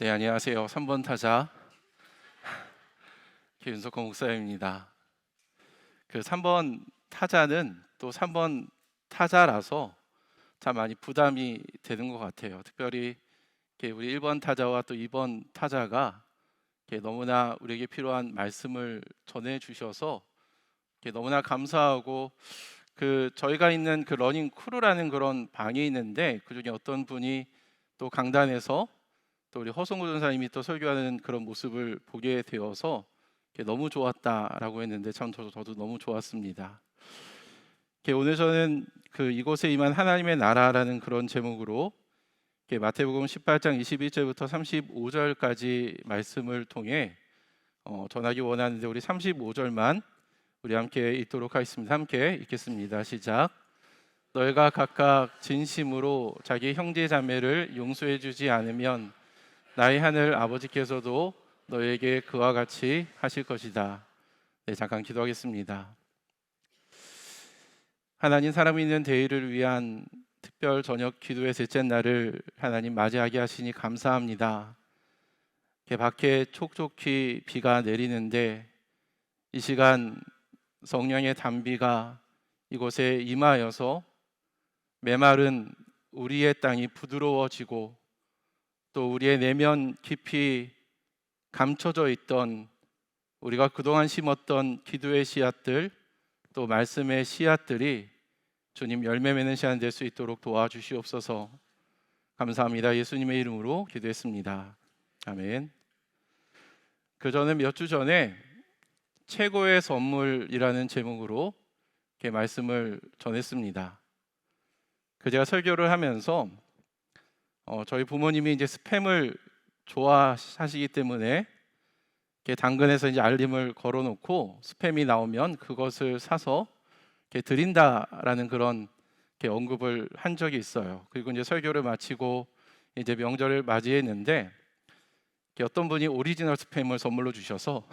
네, 안녕하세요. 3번 타자 김윤석호 목사입니다. 그 3번 타자는 또 3번 타자라서 참 많이 부담이 되는 것 같아요. 특별히 이렇게 우리 1번 타자와 또 2번 타자가 이렇게 너무나 우리에게 필요한 말씀을 전해 주셔서 이렇게 너무나 감사하고, 그 저희가 있는 그 러닝 크루라는 그런 방이 있는데, 그중에 어떤 분이 또 강단에서 또 우리 허성우 전사님이 또 설교하는 그런 모습을 보게 되어서 너무 좋았다라고 했는데, 참 저도 너무 좋았습니다. 오늘 저는 그 이곳에 임한 하나님의 나라라는 그런 제목으로 마태복음 18장 21절부터 35절까지 말씀을 통해 전하기 원하는데, 우리 35절만 우리 함께 읽도록 하겠습니다. 함께 읽겠습니다. 시작. 너희가 각각 진심으로 자기 형제 자매를 용서해 주지 않으면 나의 하늘 아버지께서도 너에게 그와 같이 하실 것이다. 네, 잠깐 기도하겠습니다. 하나님, 사람 있는 대의를 위한 특별 저녁 기도의 셋째 날을 하나님 맞이하게 하시니 감사합니다. 밖에 촉촉히 비가 내리는데 이 시간 성령의 단비가 이곳에 임하여서 메마른 우리의 땅이 부드러워지고, 또 우리의 내면 깊이 감춰져 있던 우리가 그동안 심었던 기도의 씨앗들, 또 말씀의 씨앗들이 주님 열매 맺는 시간 될 수 있도록 도와주시옵소서. 감사합니다. 예수님의 이름으로 기도했습니다. 아멘. 저는 몇 주 전에 최고의 선물이라는 제목으로 이렇게 말씀을 전했습니다. 제가 설교를 하면서 저희 부모님이 이제 스팸을 좋아하시기 때문에 당근에서 이제 알림을 걸어놓고 스팸이 나오면 그것을 사서 드린다라는 그런 언급을 한 적이 있어요. 그리고 이제 설교를 마치고 이제 명절을 맞이했는데 어떤 분이 오리지널 스팸을 선물로 주셔서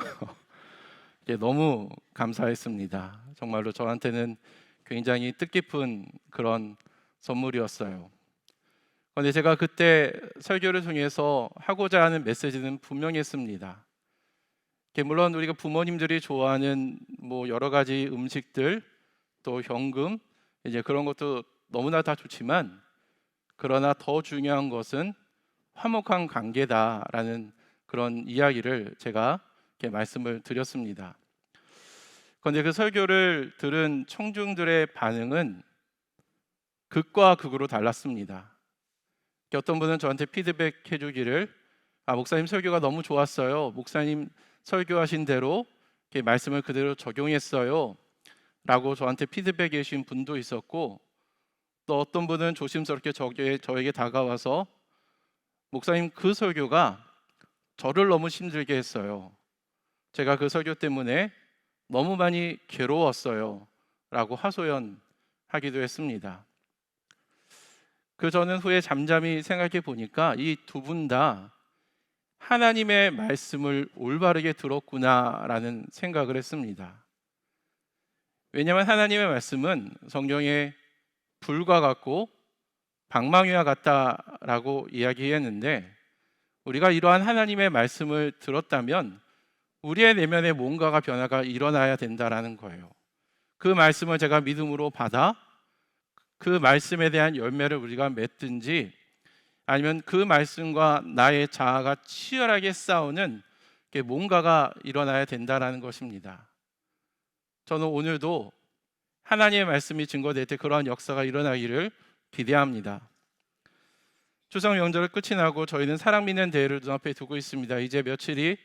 너무 감사했습니다. 정말로 저한테는 굉장히 뜻깊은 그런 선물이었어요. 그런데 제가 그때 설교를 통해서 하고자 하는 메시지는 분명했습니다. 물론 우리가 부모님들이 좋아하는 여러 가지 음식들, 또 현금, 이제 그런 것도 너무나 다 좋지만, 그러나 더 중요한 것은 화목한 관계다라는 그런 이야기를 제가 말씀을 드렸습니다. 그런데 그 설교를 들은 청중들의 반응은 극과 극으로 달랐습니다. 어떤 분은 저한테 피드백해 주기를, 목사님 설교가 너무 좋았어요. 목사님 설교하신 대로 말씀을 그대로 적용했어요 라고 저한테 피드백해 주신 분도 있었고, 또 어떤 분은 조심스럽게 저에게 다가와서 목사님 그 설교가 저를 너무 힘들게 했어요. 제가 그 설교 때문에 너무 많이 괴로웠어요 라고 하소연하기도 했습니다. 저는 후에 잠잠히 생각해 보니까 이 두 분 다 하나님의 말씀을 올바르게 들었구나라는 생각을 했습니다. 왜냐하면 하나님의 말씀은 성경에 불과 같고 방망이와 같다라고 이야기했는데, 우리가 이러한 하나님의 말씀을 들었다면 우리의 내면에 뭔가가 변화가 일어나야 된다라는 거예요. 그 말씀을 제가 믿음으로 받아 그 말씀에 대한 열매를 우리가 맺든지, 아니면 그 말씀과 나의 자아가 치열하게 싸우는 뭔가가 일어나야 된다라는 것입니다. 저는 오늘도 하나님의 말씀이 증거될 때 그러한 역사가 일어나기를 기대합니다. 추석 명절을 끝이 나고 저희는 사랑 믿는 대회를 눈앞에 두고 있습니다. 이제 며칠이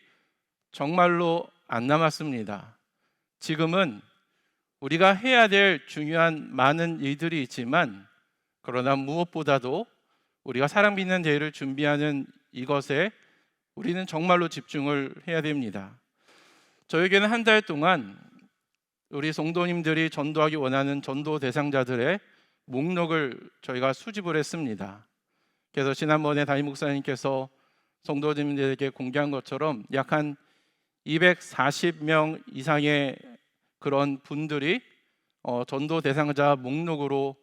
정말로 안 남았습니다. 지금은 우리가 해야 될 중요한 많은 일들이 있지만, 그러나 무엇보다도 우리가 사랑 믿는 대회를 준비하는 이것에 우리는 정말로 집중을 해야 됩니다. 저에게는 한 달 동안 우리 성도님들이 전도하기 원하는 전도 대상자들의 목록을 저희가 수집을 했습니다. 그래서 지난번에 담임 목사님께서 성도님들에게 공개한 것처럼 약 한 240명 이상의 그런 분들이 전도 대상자 목록으로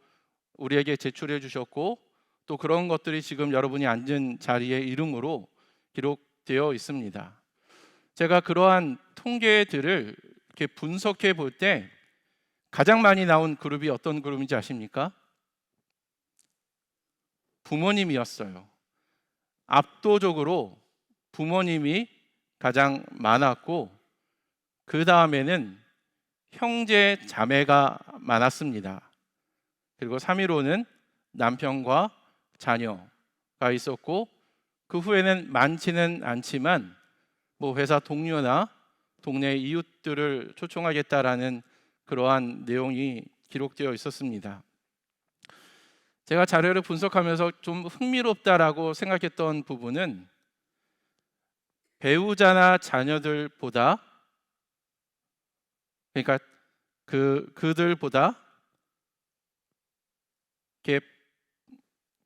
우리에게 제출해 주셨고, 또 그런 것들이 지금 여러분이 앉은 자리의 이름으로 기록되어 있습니다. 제가 그러한 통계들을 이렇게 분석해 볼 때 가장 많이 나온 그룹이 어떤 그룹인지 아십니까? 부모님이었어요. 압도적으로 부모님이 가장 많았고, 그 다음에는 형제 자매가 많았습니다. 그리고 3위로는 남편과 자녀가 있었고, 그 후에는 많지는 않지만 회사 동료나 동네 이웃들을 초청하겠다라는 그러한 내용이 기록되어 있었습니다. 제가 자료를 분석하면서 좀 흥미롭다라고 생각했던 부분은 배우자나 자녀들보다, 그러니까 그들보다 이렇게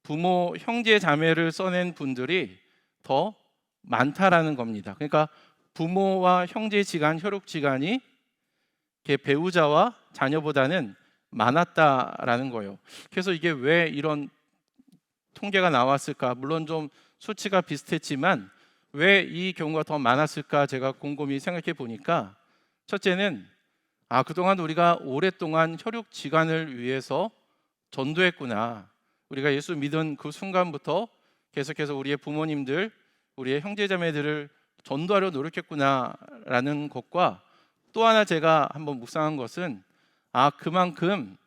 부모, 형제, 자매를 써낸 분들이 더 많다라는 겁니다. 그러니까 부모와 형제지간, 혈육지간이 배우자와 자녀보다는 많았다라는 거예요. 그래서 이게 왜 이런 통계가 나왔을까? 물론 좀 수치가 비슷했지만 왜 이 경우가 더 많았을까? 제가 곰곰이 생각해 보니까, 첫째는 그동안 우리가 오랫동안 혈육지간을 위해서 전도했구나. 우리가 예수 믿은 그 순간부터 계속해서 우리의 부모님들, 우리의 형제자매들을 전도하려 노력했구나라는 것과, 또 하나 제가 한번 묵상한 것은 그만큼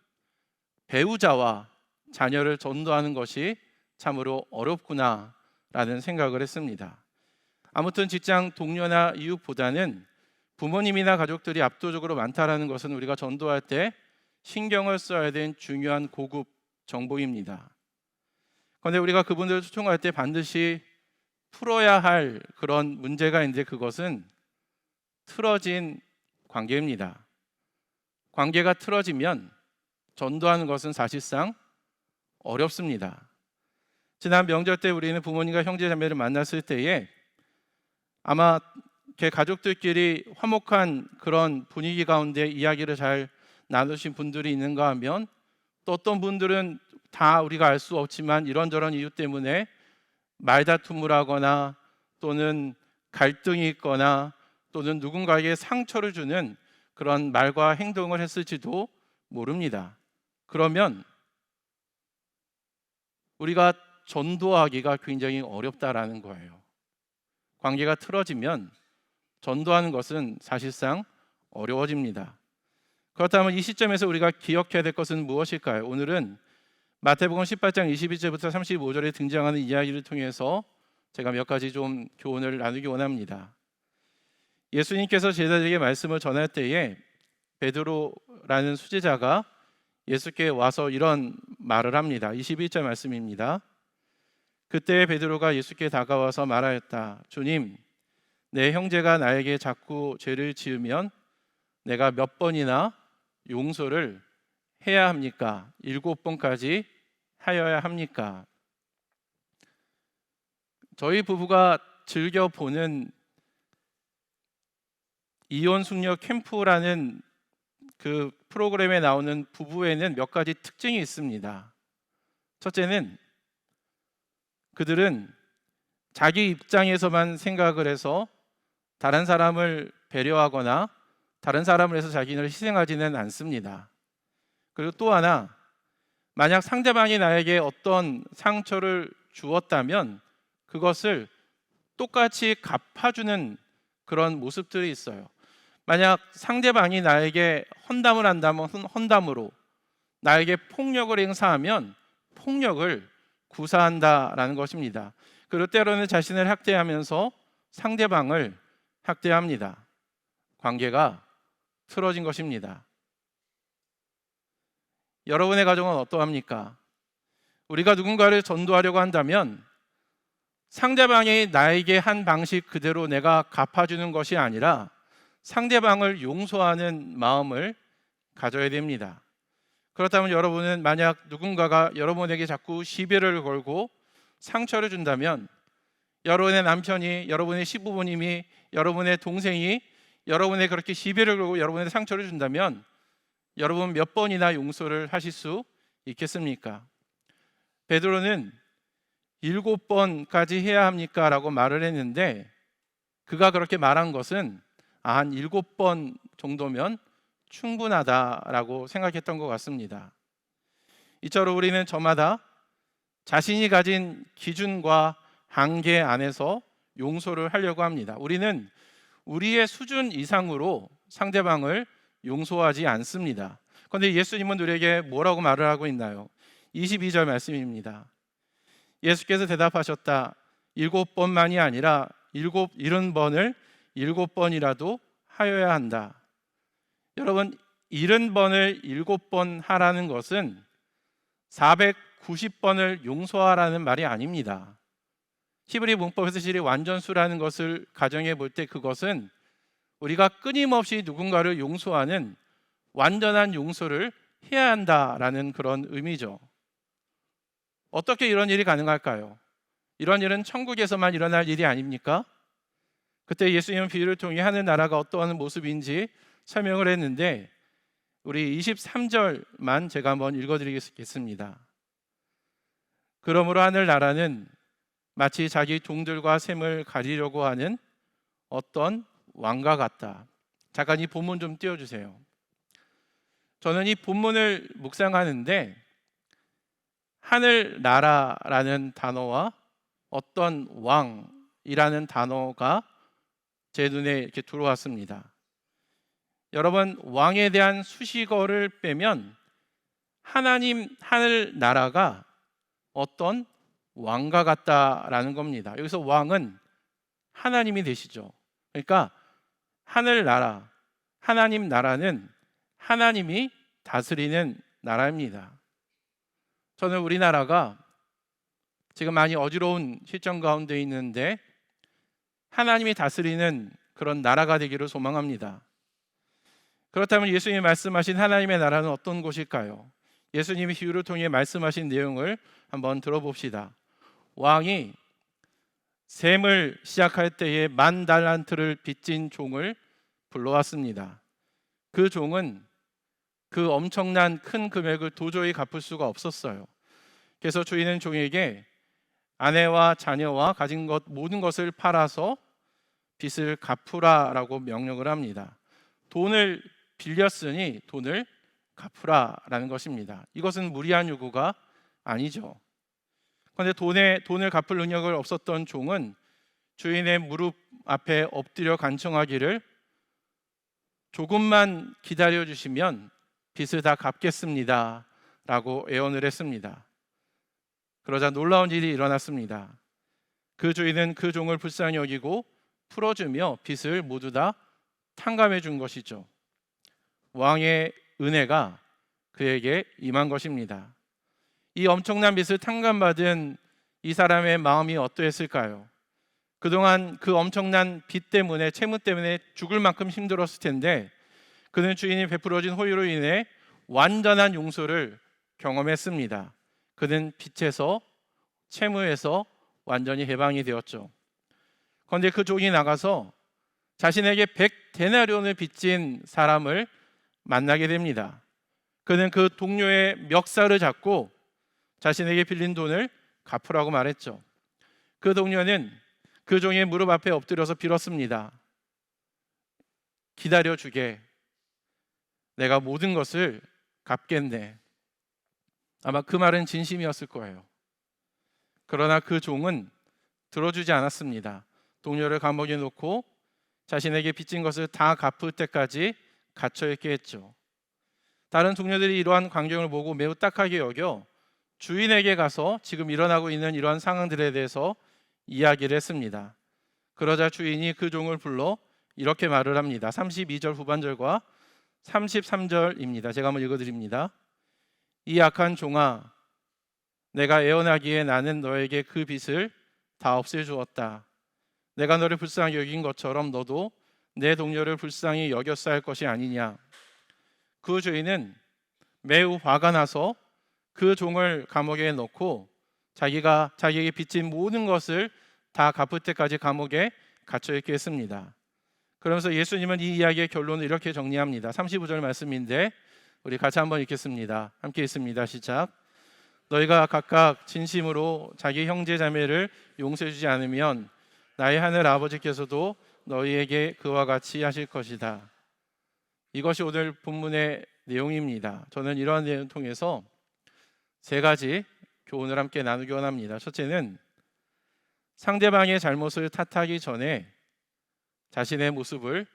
배우자와 자녀를 전도하는 것이 참으로 어렵구나라는 생각을 했습니다. 아무튼 직장 동료나 이웃보다는 부모님이나 가족들이 압도적으로 많다라는 것은 우리가 전도할 때 신경을 써야 되는 중요한 고급 정보입니다. 그런데 우리가 그분들을 초청할 때 반드시 풀어야 할 그런 문제가 있는데, 그것은 틀어진 관계입니다. 관계가 틀어지면 전도하는 것은 사실상 어렵습니다. 지난 명절 때 우리는 부모님과 형제자매를 만났을 때에 아마 가족들끼리 화목한 그런 분위기 가운데 이야기를 잘 나누신 분들이 있는가 하면, 또 어떤 분들은 다 우리가 알 수 없지만 이런저런 이유 때문에 말다툼을 하거나 또는 갈등이 있거나 또는 누군가에게 상처를 주는 그런 말과 행동을 했을지도 모릅니다. 그러면 우리가 전도하기가 굉장히 어렵다라는 거예요. 관계가 틀어지면 전도하는 것은 사실상 어려워집니다. 그렇다면 이 시점에서 우리가 기억해야 될 것은 무엇일까요? 오늘은 마태복음 18장 22절부터 35절에 등장하는 이야기를 통해서 제가 몇 가지 좀 교훈을 나누기 원합니다. 예수님께서 제자들에게 말씀을 전할 때에 베드로라는 수제자가 예수께 와서 이런 말을 합니다. 21절 말씀입니다. 그때 베드로가 예수께 다가와서 말하였다. 주님, 내 형제가 나에게 자꾸 죄를 지으면 내가 몇 번이나 용서를 해야 합니까? 7번까지 하여야 합니까? 저희 부부가 즐겨 보는 이혼 숙녀 캠프라는 그 프로그램에 나오는 부부에는 몇 가지 특징이 있습니다. 첫째는 그들은 자기 입장에서만 생각을 해서 다른 사람을 배려하거나 다른 사람을 해서 자기를 희생하지는 않습니다. 그리고 또 하나, 만약 상대방이 나에게 어떤 상처를 주었다면 그것을 똑같이 갚아주는 그런 모습들이 있어요. 만약 상대방이 나에게 헌담을 한다면 헌담으로, 나에게 폭력을 행사하면 폭력을 구사한다라는 것입니다. 그리고 때로는 자신을 학대하면서 상대방을 학대합니다. 관계가 틀어진 것입니다. 여러분의 가정은 어떠합니까? 우리가 누군가를 전도하려고 한다면 상대방이 나에게 한 방식 그대로 내가 갚아주는 것이 아니라 상대방을 용서하는 마음을 가져야 됩니다. 그렇다면 여러분은 만약 누군가가 여러분에게 자꾸 시비를 걸고 상처를 준다면, 여러분의 남편이, 여러분의 시부모님이, 여러분의 동생이 여러분의 그렇게 시비를 걸고 여러분의 상처를 준다면 여러분 몇 번이나 용서를 하실 수 있겠습니까? 베드로는 7번까지 해야 합니까? 라고 말을 했는데, 그가 그렇게 말한 것은 한 7번 정도면 충분하다라고 생각했던 것 같습니다. 이처럼 우리는 저마다 자신이 가진 기준과 한계 안에서 용서를 하려고 합니다. 우리는 우리의 수준 이상으로 상대방을 용서하지 않습니다. 그런데 예수님은 우리에게 뭐라고 말을 하고 있나요? 22절 말씀입니다. 예수께서 대답하셨다. 7번만이 아니라 70번을 7번이라도 하여야 한다. 여러분, 70번을 7번 하라는 것은 490번을 용서하라는 말이 아닙니다. 히브리 문법에서 실이 완전수라는 것을 가정해 볼 때 그것은 우리가 끊임없이 누군가를 용서하는 완전한 용서를 해야 한다라는 그런 의미죠. 어떻게 이런 일이 가능할까요? 이런 일은 천국에서만 일어날 일이 아닙니까? 그때 예수님은 비유를 통해 하늘 나라가 어떠한 모습인지 설명을 했는데, 우리 23절만 제가 한번 읽어드리겠습니다. 그러므로 하늘 나라는 마치 자기 종들과 샘을 가리려고 하는 어떤 왕과 같다. 잠깐 이 본문 좀 띄워주세요. 저는 이 본문을 묵상하는데 하늘 나라라는 단어와 어떤 왕이라는 단어가 제 눈에 이렇게 들어왔습니다. 여러분, 왕에 대한 수식어를 빼면 하나님 하늘 나라가 어떤 왕과 같다라는 겁니다. 여기서 왕은 하나님이 되시죠. 그러니까 하늘 나라, 하나님 나라는 하나님이 다스리는 나라입니다. 저는 우리나라가 지금 많이 어지러운 실정 가운데 있는데 하나님이 다스리는 그런 나라가 되기를 소망합니다. 그렇다면 예수님이 말씀하신 하나님의 나라는 어떤 곳일까요? 예수님이 비유를 통해 말씀하신 내용을 한번 들어봅시다. 왕이 셈을 시작할 때에 10,000달란트를 빚진 종을 불러왔습니다. 그 종은 그 엄청난 큰 금액을 도저히 갚을 수가 없었어요. 그래서 주인은 종에게 아내와 자녀와 가진 것 모든 것을 팔아서 빚을 갚으라라고 명령을 합니다. 돈을 빌렸으니 돈을 갚으라라는 것입니다. 이것은 무리한 요구가 아니죠. 그런데 돈을 갚을 능력을 없었던 종은 주인의 무릎 앞에 엎드려 간청하기를 조금만 기다려 주시면 빚을 다 갚겠습니다 라고 애원을 했습니다. 그러자 놀라운 일이 일어났습니다. 그 주인은 그 종을 불쌍히 여기고 풀어주며 빚을 모두 다 탕감해 준 것이죠. 왕의 은혜가 그에게 임한 것입니다. 이 엄청난 빚을 탕감받은 이 사람의 마음이 어떠했을까요? 그동안 그 엄청난 빚 때문에, 채무 때문에 죽을 만큼 힘들었을 텐데 그는 주인이 베풀어진 호의로 인해 완전한 용서를 경험했습니다. 그는 빚에서, 채무에서 완전히 해방이 되었죠. 그런데 그 종이 나가서 자신에게 100데나리온을 빚진 사람을 만나게 됩니다. 그는 그 동료의 멱살을 잡고 자신에게 빌린 돈을 갚으라고 말했죠. 그 동료는 그 종의 무릎 앞에 엎드려서 빌었습니다. 기다려주게. 내가 모든 것을 갚겠네. 아마 그 말은 진심이었을 거예요. 그러나 그 종은 들어주지 않았습니다. 동료를 감옥에 놓고 자신에게 빚진 것을 다 갚을 때까지 갇혀있게 했죠. 다른 동료들이 이러한 광경을 보고 매우 딱하게 여겨 주인에게 가서 지금 일어나고 있는 이러한 상황들에 대해서 이야기를 했습니다. 그러자 주인이 그 종을 불러 이렇게 말을 합니다. 32절 후반절과 33절입니다. 제가 한번 읽어드립니다. 이 악한 종아, 내가 애원하기에 나는 너에게 그 빚을 다 없애주었다. 내가 너를 불쌍히 여긴 것처럼 너도 내 동료를 불쌍히 여겼어야 할 것이 아니냐. 그 주인은 매우 화가 나서 그 종을 감옥에 넣고 자기에게 빚진 모든 것을 다 갚을 때까지 감옥에 갇혀 있게 했습니다. 그러면서 예수님은 이 이야기의 결론을 이렇게 정리합니다. 35절 말씀인데 우리 같이 한번 읽겠습니다. 함께 읽습니다. 시작. 너희가 각각 진심으로 자기 형제 자매를 용서해 주지 않으면 나의 하늘 아버지께서도 너희에게 그와 같이 하실 것이다. 이것이 오늘 본문의 내용입니다. 저는 이러한 내용을 통해서 세 가지 교훈을 함께 나누기 원합니다. 첫째는 상대방의 잘못을 탓하기 전에 자신의 모습을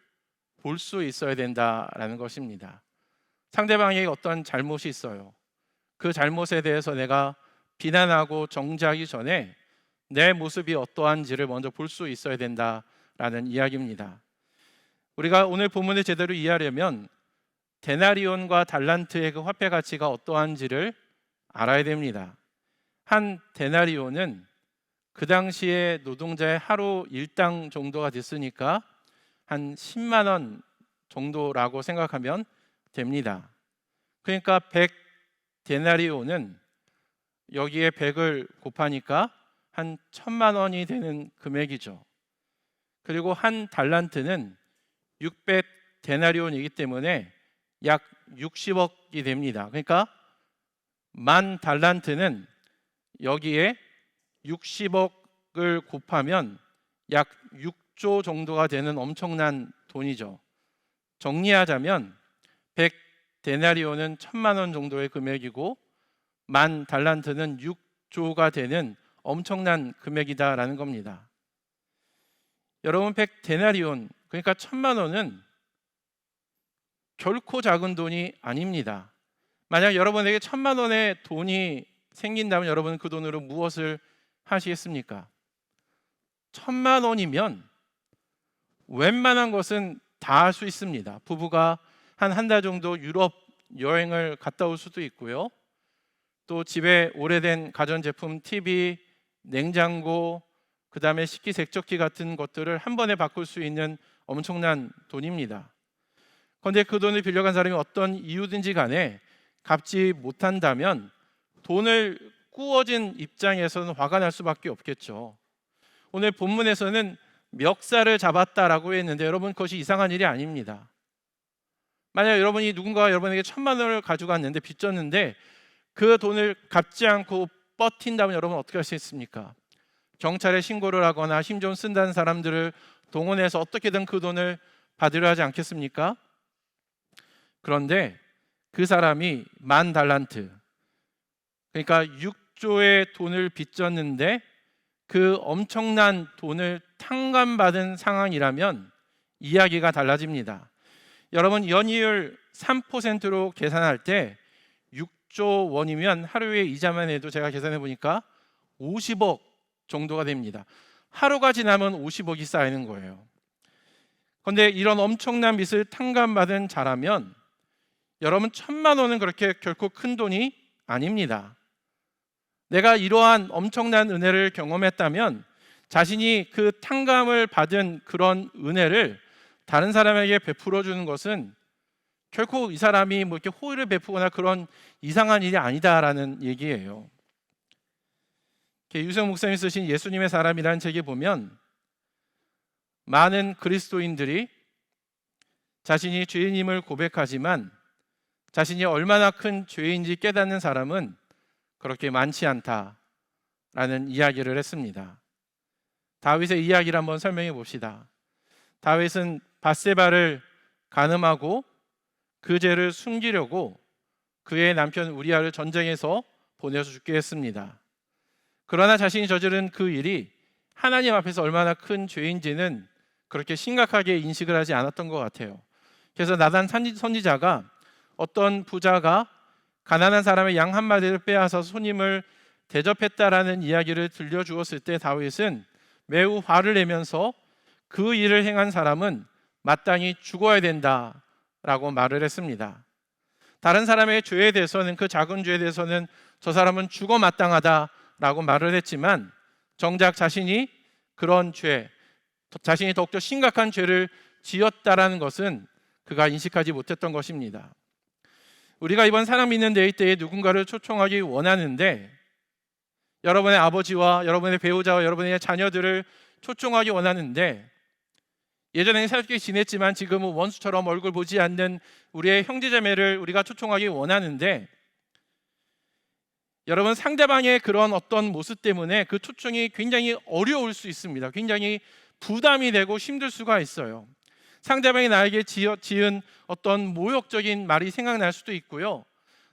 볼 수 있어야 된다라는 것입니다. 상대방에게 어떤 잘못이 있어요. 그 잘못에 대해서 내가 비난하고 정죄하기 전에 내 모습이 어떠한지를 먼저 볼 수 있어야 된다라는 이야기입니다. 우리가 오늘 본문을 제대로 이해하려면 데나리온과 달란트의 그 화폐 가치가 어떠한지를 알아야 됩니다. 한 데나리온은 그 당시에 노동자의 하루 일당 정도가 됐으니까 한 10만 원 정도라고 생각하면 됩니다. 그러니까 100 데나리온은 여기에 100을 곱하니까 한 1000만 원이 되는 금액이죠. 그리고 한 달란트는 600 데나리온이기 때문에 약 60억이 됩니다. 그러니까 만 달란트는 여기에 60억을 곱하면 약 6조 정도가 되는 엄청난 돈이죠. 정리하자면 100 데나리온은 1000만 원 정도의 금액이고 만 달란트는 6조가 되는 엄청난 금액이다라는 겁니다. 여러분 100 데나리온 그러니까 1000만 원은 결코 작은 돈이 아닙니다. 만약 여러분에게 1000만 원의 돈이 생긴다면 여러분은 그 돈으로 무엇을 하시겠습니까? 1000만 원이면 웬만한 것은 다 할 수 있습니다. 부부가 한 달 정도 유럽 여행을 갔다 올 수도 있고요. 또 집에 오래된 가전제품, TV, 냉장고, 그 다음에 식기세척기 같은 것들을 한 번에 바꿀 수 있는 엄청난 돈입니다. 그런데 그 돈을 빌려간 사람이 어떤 이유든지 간에 갚지 못한다면 돈을 꾸어진 입장에서는 화가 날 수밖에 없겠죠. 오늘 본문에서는 멱살을 잡았다라고 했는데 여러분 그것이 이상한 일이 아닙니다. 만약 여러분이 누군가가 여러분에게 1000만 원을 가져갔는데 빚졌는데 그 돈을 갚지 않고 버틴다면 여러분 어떻게 하시겠습니까? 경찰에 신고를 하거나 힘 좀 쓴다는 사람들을 동원해서 어떻게든 그 돈을 받으려 하지 않겠습니까? 그런데 그 사람이 만 달란트 그러니까 6조의 돈을 빚졌는데 그 엄청난 돈을 탕감받은 상황이라면 이야기가 달라집니다. 여러분 연이율 3%로 계산할 때 6조 원이면 하루에 이자만 해도 제가 계산해 보니까 50억 정도가 됩니다. 하루가 지나면 50억이 쌓이는 거예요. 그런데 이런 엄청난 빚을 탕감받은 자라면 여러분 1000만 원은 그렇게 결코 큰 돈이 아닙니다. 내가 이러한 엄청난 은혜를 경험했다면 자신이 그 탕감을 받은 그런 은혜를 다른 사람에게 베풀어 주는 것은 결코 이 사람이 뭐 이렇게 호의를 베푸거나 그런 이상한 일이 아니다라는 얘기예요. 유성 목사님이 쓰신 예수님의 사람이라는 책에 보면 많은 그리스도인들이 자신이 죄인임을 고백하지만 자신이 얼마나 큰 죄인지 깨닫는 사람은 그렇게 많지 않다라는 이야기를 했습니다. 다윗의 이야기를 한번 설명해 봅시다. 다윗은 밧세바를 간음하고 그 죄를 숨기려고 그의 남편 우리아를 전쟁에서 보내서 죽게 했습니다. 그러나 자신이 저지른 그 일이 하나님 앞에서 얼마나 큰 죄인지는 그렇게 심각하게 인식을 하지 않았던 것 같아요. 그래서 나단 선지자가 어떤 부자가 가난한 사람의 양 한 마리를 빼앗아 손님을 대접했다라는 이야기를 들려주었을 때 다윗은 매우 화를 내면서 그 일을 행한 사람은 마땅히 죽어야 된다라고 말을 했습니다. 다른 사람의 죄에 대해서는 그 작은 죄에 대해서는 저 사람은 죽어 마땅하다라고 말을 했지만 정작 자신이 그런 죄, 자신이 더욱더 심각한 죄를 지었다라는 것은 그가 인식하지 못했던 것입니다. 우리가 이번 사랑 믿는 데이 때에 누군가를 초청하기 원하는데 여러분의 아버지와 여러분의 배우자와 여러분의 자녀들을 초청하기 원하는데 예전에는 사이좋게 지냈지만 지금은 원수처럼 얼굴 보지 않는 우리의 형제자매를 우리가 초청하기 원하는데 여러분, 상대방의 그런 어떤 모습 때문에 그 초청이 굉장히 어려울 수 있습니다. 굉장히 부담이 되고 힘들 수가 있어요. 상대방이 나에게 지은 어떤 모욕적인 말이 생각날 수도 있고요.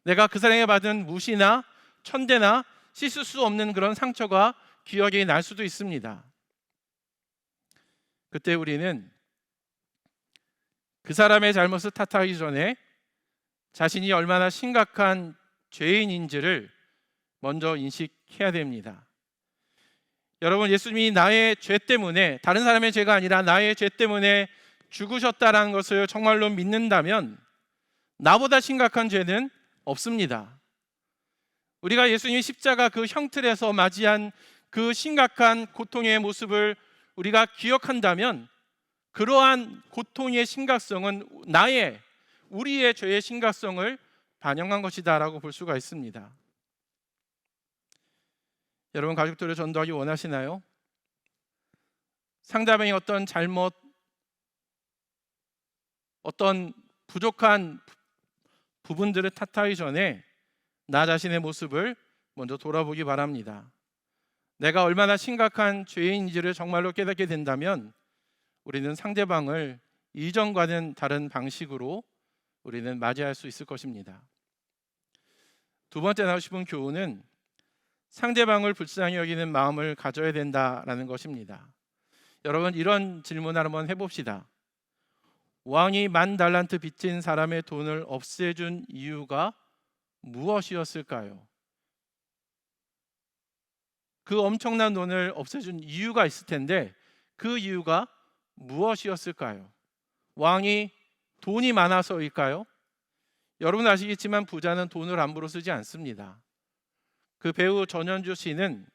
내가 그 사람에게 받은 무시나 천대나 씻을 수 없는 그런 상처가 기억이 날 수도 있습니다. 그때 우리는 그 사람의 잘못을 탓하기 전에 자신이 얼마나 심각한 죄인인지를 먼저 인식해야 됩니다. 여러분, 예수님이 나의 죄 때문에, 다른 사람의 죄가 아니라 나의 죄 때문에 죽으셨다는 것을 정말로 믿는다면 나보다 심각한 죄는 없습니다. 우리가 예수님이 십자가 그 형틀에서 맞이한 그 심각한 고통의 모습을 우리가 기억한다면 그러한 고통의 심각성은 우리의 죄의 심각성을 반영한 것이다라고 볼 수가 있습니다. 여러분, 가족들을 전도하기 원하시나요? 상대방의 어떤 잘못, 어떤 부족한 부분들을 탓하기 전에 나 자신의 모습을 먼저 돌아보기 바랍니다. 내가 얼마나 심각한 죄인인지를 정말로 깨닫게 된다면 우리는 상대방을 이전과는 다른 방식으로 우리는 맞이할 수 있을 것입니다. 두 번째 나누고 싶은 교훈은 상대방을 불쌍히 여기는 마음을 가져야 된다라는 것입니다. 여러분, 이런 질문을 한번 해봅시다. 왕이 10,000달란트 빚진 사람의 돈을 없애준 이유가 무엇이었을까요? 그 엄청난 돈을 없애준 이유가 있을 텐데 그 이유가 무엇이었을까요? 왕이 돈이 많아서일까요? 여러분 아시겠지만 부자는 돈을 함부로 쓰지 않습니다. 그 배우 전원주 씨는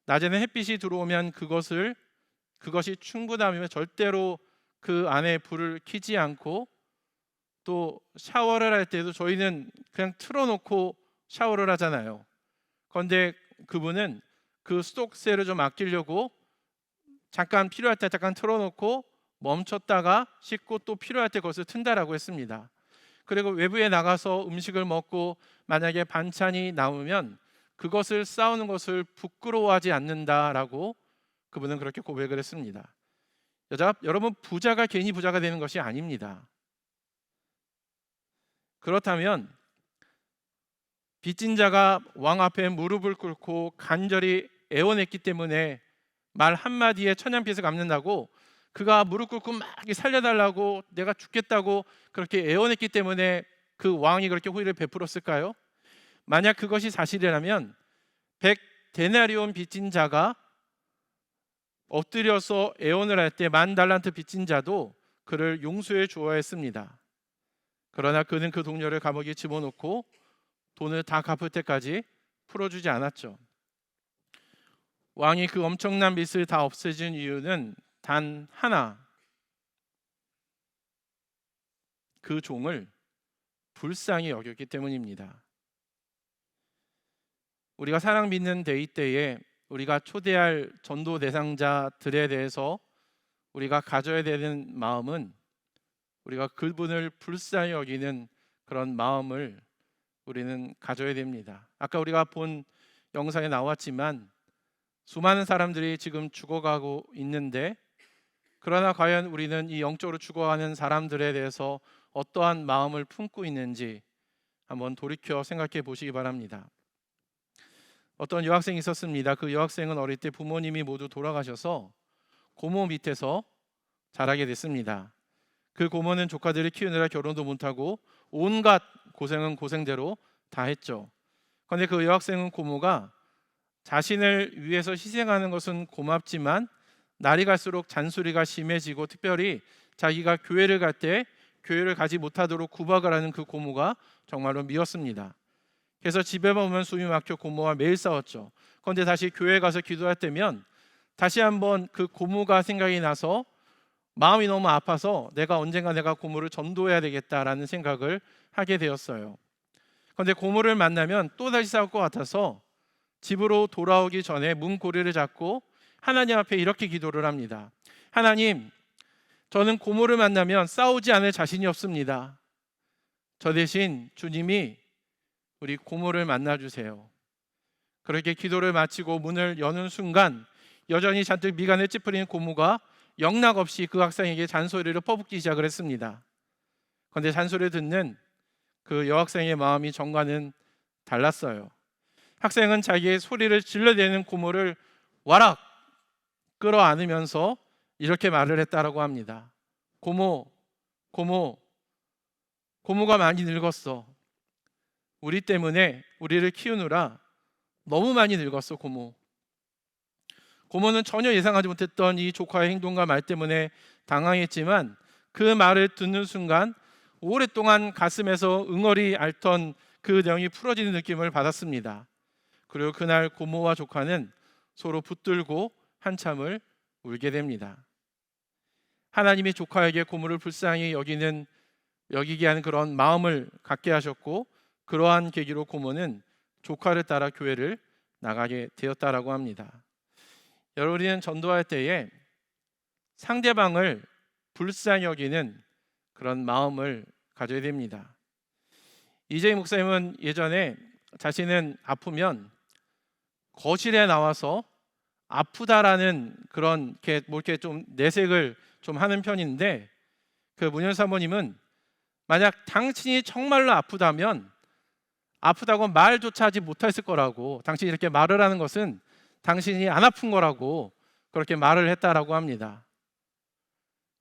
낮에는 햇빛이 들어오면 그것이 충분하면 절대로 그 안에 불을 켜지 않고, 또 샤워를 할 때도 저희는 그냥 틀어놓고 샤워를 하잖아요. 그런데 그분은 그 수도세를 좀 아끼려고 잠깐 필요할 때 잠깐 틀어놓고 멈췄다가 씻고 또 필요할 때 그것을 튼다라고 했습니다. 그리고 외부에 나가서 음식을 먹고 만약에 반찬이 남으면 그것을 싸우는 것을 부끄러워하지 않는다라고 그분은 그렇게 고백을 했습니다. 여러분, 부자가 괜히 부자가 되는 것이 아닙니다. 그렇다면 빚진 자가 왕 앞에 무릎을 꿇고 간절히 애원했기 때문에 말 한마디에 천냥빚을 갚는다고, 그가 무릎 꿇고 막 살려달라고, 내가 죽겠다고 그렇게 애원했기 때문에 그 왕이 그렇게 호의를 베풀었을까요? 만약 그것이 사실이라면 100데나리온 빚진 자가 엎드려서 애원을 할 때 10,000달란트 빚진 자도 그를 용서해 주어야 했습니다. 그러나 그는 그 동료를 감옥에 집어넣고 돈을 다 갚을 때까지 풀어주지 않았죠. 왕이 그 엄청난 빚을 다 없애준 이유는 단 하나, 그 종을 불쌍히 여겼기 때문입니다. 우리가 사랑 믿는 데이 때에 우리가 초대할 전도 대상자들에 대해서 우리가 가져야 되는 마음은 우리가 그분을 불쌍히 여기는 그런 마음을 우리는 가져야 됩니다. 아까 우리가 본 영상에 나왔지만 수많은 사람들이 지금 죽어가고 있는데, 그러나 과연 우리는 이 영적으로 죽어가는 사람들에 대해서 어떠한 마음을 품고 있는지 한번 돌이켜 생각해 보시기 바랍니다. 어떤 여학생이 있었습니다. 그 여학생은 어릴 때 부모님이 모두 돌아가셔서 고모 밑에서 자라게 됐습니다. 그 고모는 조카들을 키우느라 결혼도 못하고 온갖 고생은 고생대로 다 했죠. 그런데 그 여학생은 고모가 자신을 위해서 희생하는 것은 고맙지만 날이 갈수록 잔소리가 심해지고, 특별히 자기가 교회를 갈 때 교회를 가지 못하도록 구박을 하는 그 고모가 정말로 미웠습니다. 그래서 집에만 오면 숨이 막혀 고모와 매일 싸웠죠. 그런데 다시 교회 가서 기도할 때면 다시 한번 그 고모가 생각이 나서 마음이 너무 아파서 언젠가 내가 고모를 전도해야 되겠다라는 생각을 하게 되었어요. 그런데 고모를 만나면 또 다시 싸울 것 같아서 집으로 돌아오기 전에 문고리를 잡고 하나님 앞에 이렇게 기도를 합니다. 하나님, 저는 고모를 만나면 싸우지 않을 자신이 없습니다. 저 대신 주님이 우리 고모를 만나 주세요. 그렇게 기도를 마치고 문을 여는 순간 여전히 잔뜩 미간을 찌푸리는 고모가 영락없이 그 학생에게 잔소리를 퍼붓기 시작을 했습니다. 그런데 잔소리를 듣는 그 여학생의 마음이 전과는 달랐어요. 학생은 자기의 소리를 질러대는 고모를 와락 끌어안으면서 이렇게 말을 했다라고 합니다. 고모, 고모가 많이 늙었어. 우리 때문에 우리를 키우느라 너무 많이 늙었어, 고모. 고모는 전혀 예상하지 못했던 이 조카의 행동과 말 때문에 당황했지만 그 말을 듣는 순간 오랫동안 가슴에서 응어리 앓던 그 내용이 풀어지는 느낌을 받았습니다. 그리고 그날 고모와 조카는 서로 붙들고 한참을 울게 됩니다. 하나님이 조카에게 고모를 불쌍히 여기게 하는 그런 마음을 갖게 하셨고, 그러한 계기로 고모는 조카를 따라 교회를 나가게 되었다라고 합니다. 여러분, 우리는 전도할 때에 상대방을 불쌍히 여기는 그런 마음을 가져야 됩니다. 이재희 목사님은 예전에 자신은 아프면 거실에 나와서 아프다라는 그런 이렇게 좀 내색을 좀 하는 편인데, 그 문현 사모님은 만약 당신이 정말로 아프다면 아프다고 말조차 하지 못했을 거라고, 당신이 이렇게 말을 하는 것은 당신이 안 아픈 거라고 그렇게 말을 했다라고 합니다.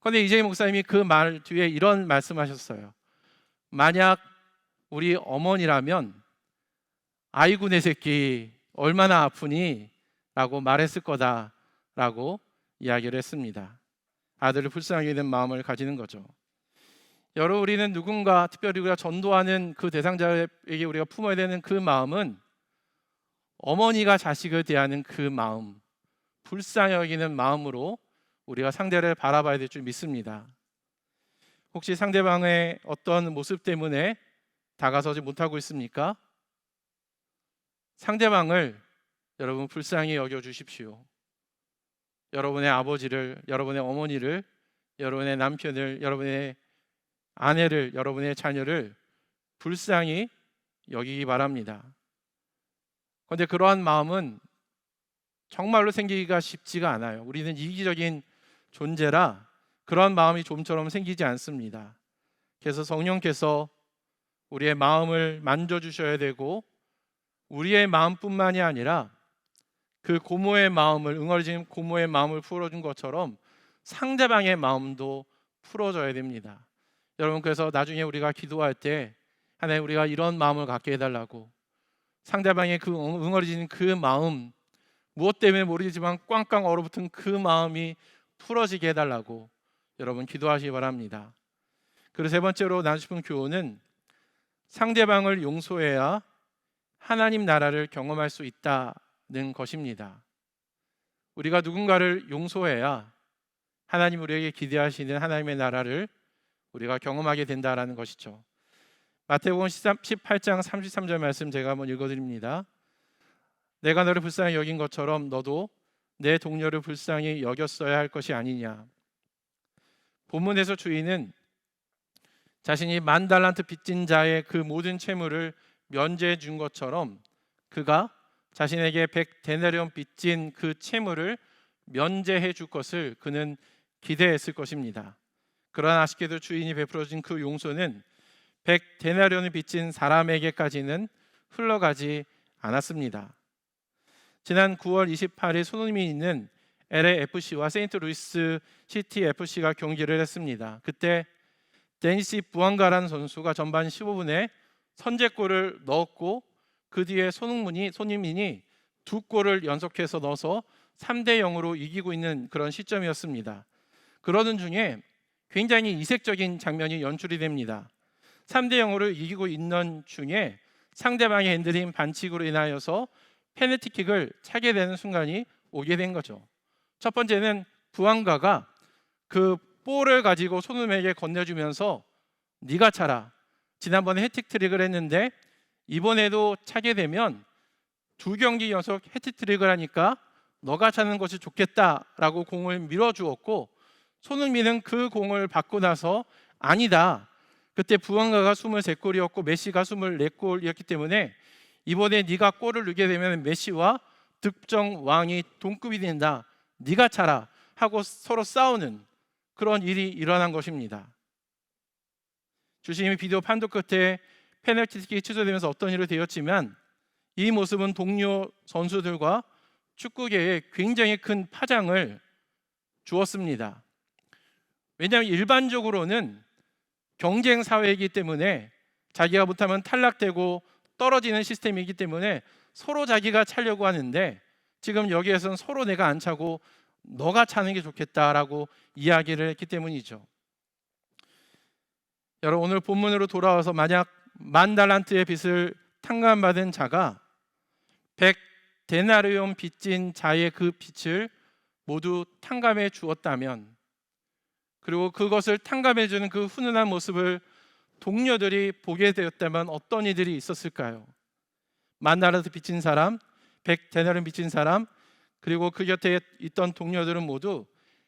그런데 이재희 목사님이 그 말 뒤에 이런 말씀하셨어요. 만약 우리 어머니라면 아이고 내 새끼 얼마나 아프니? 라고 말했을 거다라고 이야기를 했습니다. 아들을 불쌍히 여기는 마음을 가지는 거죠. 여러분, 우리는 누군가, 특별히 우리가 전도하는 그 대상자에게 우리가 품어야 되는 그 마음은 어머니가 자식을 대하는 그 마음, 불쌍히 여기는 마음으로 우리가 상대를 바라봐야 될 줄 믿습니다. 혹시 상대방의 어떤 모습 때문에 다가서지 못하고 있습니까? 상대방을 여러분 불쌍히 여겨 주십시오. 여러분의 아버지를, 여러분의 어머니를, 여러분의 남편을, 여러분의 아내를, 여러분의 자녀를 불쌍히 여기기 바랍니다. 그런데 그러한 마음은 정말로 생기기가 쉽지가 않아요. 우리는 이기적인 존재라 그러한 마음이 좀처럼 생기지 않습니다. 그래서 성령께서 우리의 마음을 만져주셔야 되고, 우리의 마음뿐만이 아니라 그 고모의 마음을, 응어리진 고모의 마음을 풀어준 것처럼 상대방의 마음도 풀어줘야 됩니다. 여러분, 그래서 나중에 우리가 기도할 때 하나님, 우리가 이런 마음을 갖게 해달라고, 상대방의 그 응어리진 그 마음, 무엇 때문에 모르겠지만 꽝꽝 얼어붙은 그 마음이 풀어지게 해달라고 여러분 기도하시기 바랍니다. 그리고 세 번째로 나누고 싶은 교훈은 상대방을 용서해야 하나님 나라를 경험할 수 있다는 것입니다. 우리가 누군가를 용서해야 하나님 우리에게 기대하시는 하나님의 나라를 우리가 경험하게 된다라는 것이죠. 마태복음 18장 33절 말씀 제가 한번 읽어드립니다. 내가 너를 불쌍히 여긴 것처럼 너도 내 동료를 불쌍히 여겼어야 할 것이 아니냐. 본문에서 주인은 자신이 10,000달란트 빚진 자의 그 모든 채무를 면제해 준 것처럼 그가 자신에게 100데나리온 빚진 그 채무를 면제해 줄 것을 그는 기대했을 것입니다. 그러나 아쉽게도 주인이 베풀어준 그 용서는 100데나리온을 빚진 사람에게까지는 흘러가지 않았습니다. 지난 9월 28일 손흥민이 있는 LAFC와 세인트루이스 시티 FC가 경기를 했습니다. 그때 데니시 부앙가라는 선수가 전반 15분에 선제골을 넣었고, 그 뒤에 손흥민이 2골을 연속해서 넣어서 3대0으로 이기고 있는 그런 시점이었습니다. 그러던 중에 굉장히 이색적인 장면이 연출이 됩니다. 3대0으로 이기고 있는 중에 상대방의 핸들링 반칙으로 인하여서 페널티킥을 차게 되는 순간이 오게 된 거죠. 첫 번째는 부앙가가 그 볼을 가지고 손흥민에게 건네주면서 네가 차라. 지난번에 해틱트릭을 했는데 이번에도 차게 되면 2경기 연속 해틱트릭을 하니까 너가 차는 것이 좋겠다라고 공을 밀어주었고, 손흥민은 그 공을 받고 나서 아니다, 그때 부흥가가 23골이었고 메시가 24골이었기 때문에 이번에 네가 골을 넣게 되면 메시와 득점 왕이 동급이 된다, 네가 차라 하고 서로 싸우는 그런 일이 일어난 것입니다. 주심이 비디오 판독 끝에 페널티킥이 취소되면서 어떤 일이 되었지만 이 모습은 동료 선수들과 축구계에 굉장히 큰 파장을 주었습니다. 왜냐하면 일반적으로는 경쟁 사회이기 때문에 자기가 못하면 탈락되고 떨어지는 시스템이기 때문에 서로 자기가 차려고 하는데, 지금 여기에서는 서로 내가 안 차고 너가 차는 게 좋겠다라고 이야기를 했기 때문이죠. 여러분, 오늘 본문으로 돌아와서 만약 10,000달란트의 빚을 탕감받은 자가 100데나리온 빚진 자의 그 빚을 모두 탕감해 주었다면, 그리고 그것을 탕감해 주는 그 훈훈한 모습을 동료들이 보게 되었다면 어떤 이들이 있었을까요? 10,000달란트 빚진 사람, 100데나리온 빚진 사람, 그리고 그 곁에 있던 동료들은 모두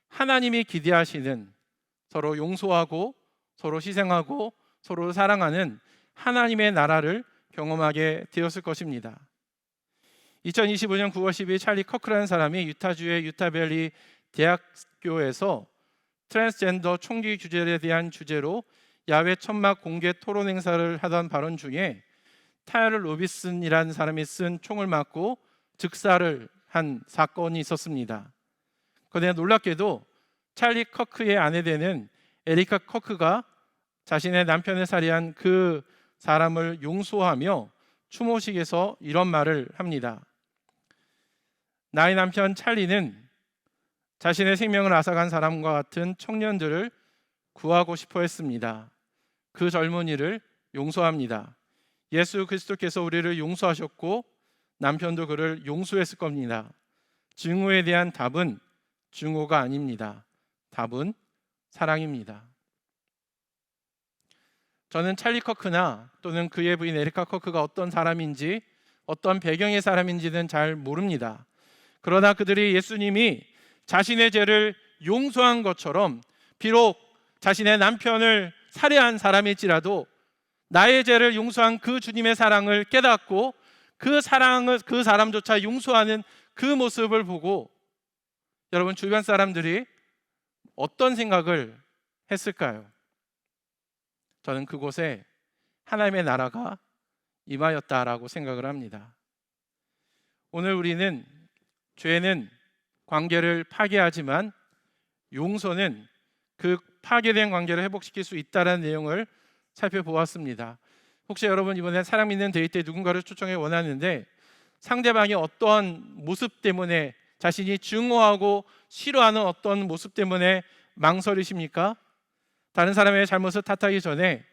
하나님이 기대하시는, 서로 용서하고 서로 희생하고 서로 사랑하는 하나님의 나라를 경험하게 되었을 것입니다. 2025년 9월 12일 찰리 커크라는 사람이 유타주의 유타밸리 대학교에서 트랜스젠더 총기 규제에 대한 주제로 야외 천막 공개 토론 행사를 하던 발언 중에 타이러 로빈슨이라는 사람이 쓴 총을 맞고 즉사를 한 사건이 있었습니다. 그런데 놀랍게도 찰리 커크의 아내 되는 에리카 커크가 자신의 남편을 살해한 그 사람을 용서하며 추모식에서 이런 말을 합니다. 나의 남편 찰리는 자신의 생명을 앗아간 사람과 같은 청년들을 구하고 싶어 했습니다. 그 젊은이를 용서합니다. 예수 그리스도께서 우리를 용서하셨고 남편도 그를 용서했을 겁니다. 증오에 대한 답은 증오가 아닙니다. 답은 사랑입니다. 저는 찰리 커크나 또는 그의 부인 에리카 커크가 어떤 사람인지, 어떤 배경의 사람인지는 잘 모릅니다. 그러나 그들이 예수님이 자신의 죄를 용서한 것처럼, 비록 자신의 남편을 살해한 사람일지라도 나의 죄를 용서한 그 주님의 사랑을 깨닫고 그 사랑을, 그 사람조차 용서하는 그 모습을 보고 여러분, 주변 사람들이 어떤 생각을 했을까요? 저는 그곳에 하나님의 나라가 임하였다라고 생각을 합니다. 오늘 우리는 죄는 관계를 파괴하지만 용서는 그 파괴된 관계를 회복시킬 수 있다는 내용을 살펴보았습니다. 혹시 여러분 이번에 사랑 믿는 데이트에 누군가를 초청해 원하는데 상대방이 어떤 모습 때문에, 자신이 증오하고 싫어하는 어떤 모습 때문에 망설이십니까? 다른 사람의 잘못을 탓하기 전에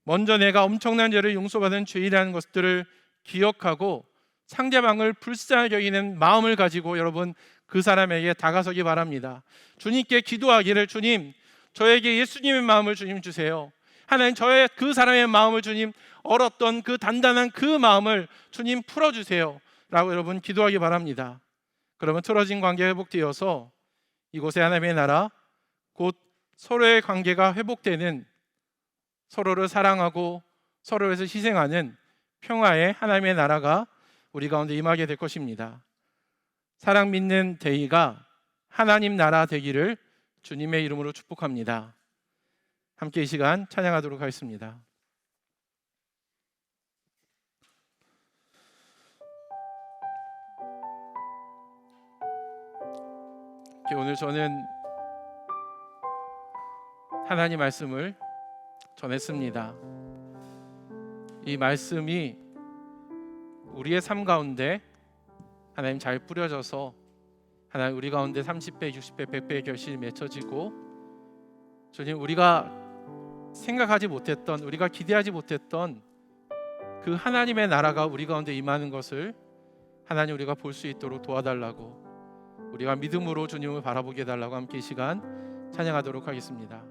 먼저 내가 엄청난 죄를 용서받은 죄인이라는 것들을 기억하고 상대방을 불쌍하게 여기는 마음을 가지고 여러분 그 사람에게 다가서기 바랍니다. 주님께 기도하기를, 주님, 저에게 예수님의 마음을 주님 주세요. 하나님, 저의 그 사람의 마음을 주님, 얼었던 그 단단한 그 마음을 주님 풀어주세요 라고 여러분 기도하기 바랍니다. 그러면 틀어진 관계가 회복되어서 이곳에 하나님의 나라, 곧 서로의 관계가 회복되는, 서로를 사랑하고 서로를 위해서 희생하는 평화의 하나님의 나라가 우리 가운데 임하게 될 것입니다. 사랑 믿는 데이가 하나님 나라 되기를 주님의 이름으로 축복합니다. 함께 이 시간 찬양하도록 하겠습니다. 오늘 저는 하나님 말씀을 전했습니다. 이 말씀이 우리의 삶 가운데 하나님 잘 뿌려져서 하나님 우리 가운데 30배, 60배, 100배의 결실이 맺혀지고, 주님, 우리가 생각하지 못했던, 우리가 기대하지 못했던 그 하나님의 나라가 우리 가운데 임하는 것을 하나님 우리가 볼 수 있도록 도와달라고, 우리가 믿음으로 주님을 바라보게 해달라고 함께 이 시간 찬양하도록 하겠습니다.